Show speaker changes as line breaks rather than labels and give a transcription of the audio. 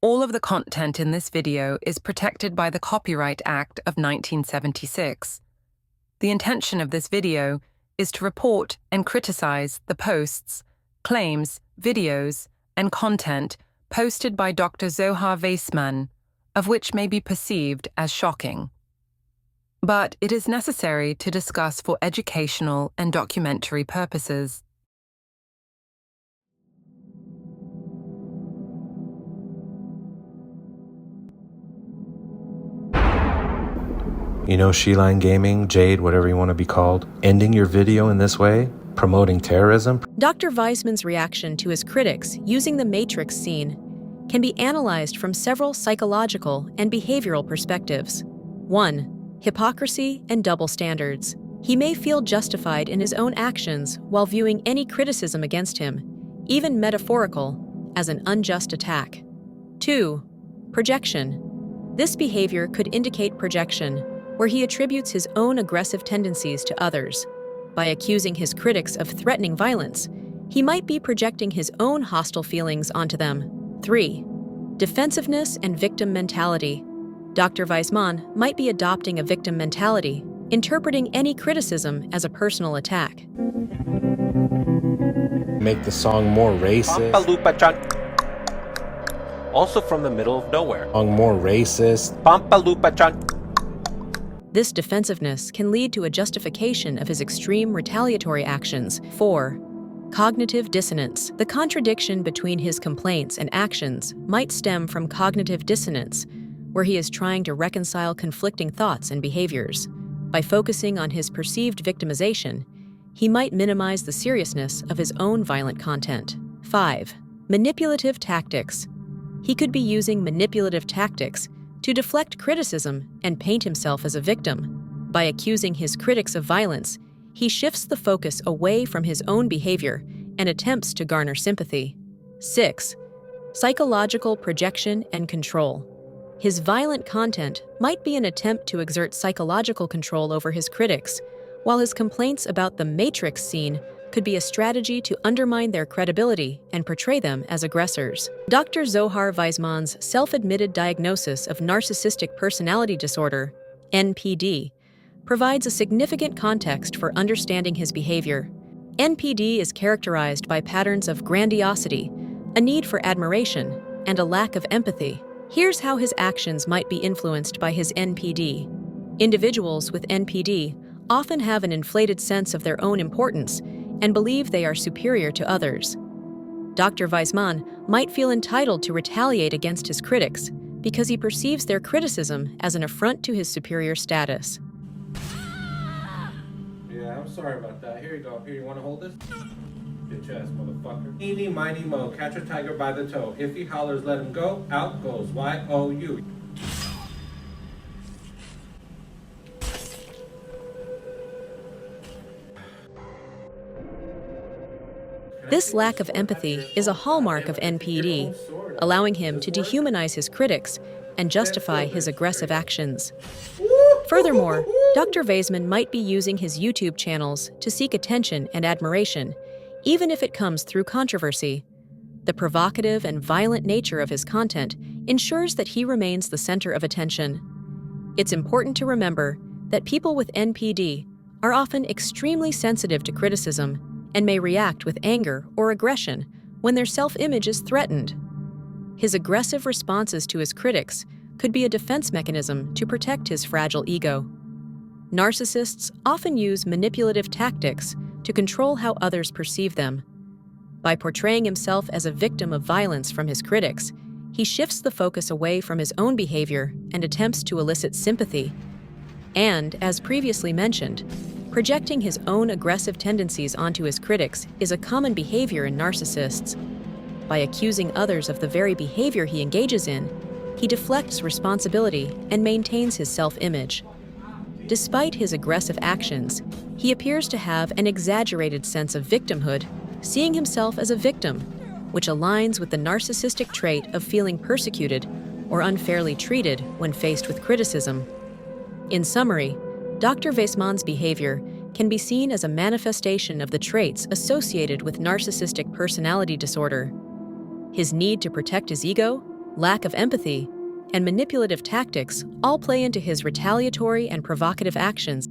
All of the content in this video is protected by the Copyright Act of 1976. The intention of this video is to report and criticize the posts, claims, videos, and content posted by Dr. Zohar Vaisman, of which may be perceived as shocking. But it is necessary to discuss for educational and documentary purposes.
You know, Sheline Gaming, Jade, whatever you want to be called, ending your video in this way, promoting terrorism.
Dr. Vaisman's reaction to his critics using the Matrix scene can be analyzed from several psychological and behavioral perspectives. 1. Hypocrisy and double standards. He may feel justified in his own actions while viewing any criticism against him, even metaphorical, as an unjust attack. 2. Projection. This behavior could indicate projection, where he attributes his own aggressive tendencies to others. By accusing his critics of threatening violence, he might be projecting his own hostile feelings onto them. 3. Defensiveness and victim mentality. Dr. Vaisman might be adopting a victim mentality, interpreting any criticism as a personal attack.
Make the song more racist.
Also from the middle of nowhere.
Song more racist.
This defensiveness can lead to a justification of his extreme retaliatory actions. 4. Cognitive dissonance. The contradiction between his complaints and actions might stem from cognitive dissonance, where he is trying to reconcile conflicting thoughts and behaviors. By focusing on his perceived victimization, he might minimize the seriousness of his own violent content. 5. Manipulative tactics. He could be using manipulative tactics to deflect criticism and paint himself as a victim. By accusing his critics of violence, he shifts the focus away from his own behavior and attempts to garner sympathy. 6. Psychological projection and control. His violent content might be an attempt to exert psychological control over his critics, while his complaints about the Matrix scene could be a strategy to undermine their credibility and portray them as aggressors. Dr. Zohar Vaisman's self-admitted diagnosis of narcissistic personality disorder, NPD, provides a significant context for understanding his behavior. NPD is characterized by patterns of grandiosity, a need for admiration, and a lack of empathy. Here's how his actions might be influenced by his NPD. Individuals with NPD often have an inflated sense of their own importance and believe they are superior to others. Dr. Vaisman might feel entitled to retaliate against his critics because he perceives their criticism as an affront to his superior status.
Yeah, I'm sorry about that. Here you go. Here, you want to hold this? Your chest, motherfucker. Eeny, miny, mo. Catch a tiger by the toe. If he hollers, let him go. Out goes Y-O-U.
This lack of empathy is a hallmark of NPD, allowing him to dehumanize his critics and justify his aggressive actions. Furthermore, Dr. Vaisman might be using his YouTube channels to seek attention and admiration, even if it comes through controversy. The provocative and violent nature of his content ensures that he remains the center of attention. It's important to remember that people with NPD are often extremely sensitive to criticism and may react with anger or aggression when their self-image is threatened. His aggressive responses to his critics could be a defense mechanism to protect his fragile ego. Narcissists often use manipulative tactics to control how others perceive them. By portraying himself as a victim of violence from his critics, he shifts the focus away from his own behavior and attempts to elicit sympathy. And, as previously mentioned, projecting his own aggressive tendencies onto his critics is a common behavior in narcissists. By accusing others of the very behavior he engages in, he deflects responsibility and maintains his self-image. Despite his aggressive actions, he appears to have an exaggerated sense of victimhood, seeing himself as a victim, which aligns with the narcissistic trait of feeling persecuted or unfairly treated when faced with criticism. In summary, Dr. Vaisman's behavior can be seen as a manifestation of the traits associated with narcissistic personality disorder. His need to protect his ego, lack of empathy, and manipulative tactics all play into his retaliatory and provocative actions.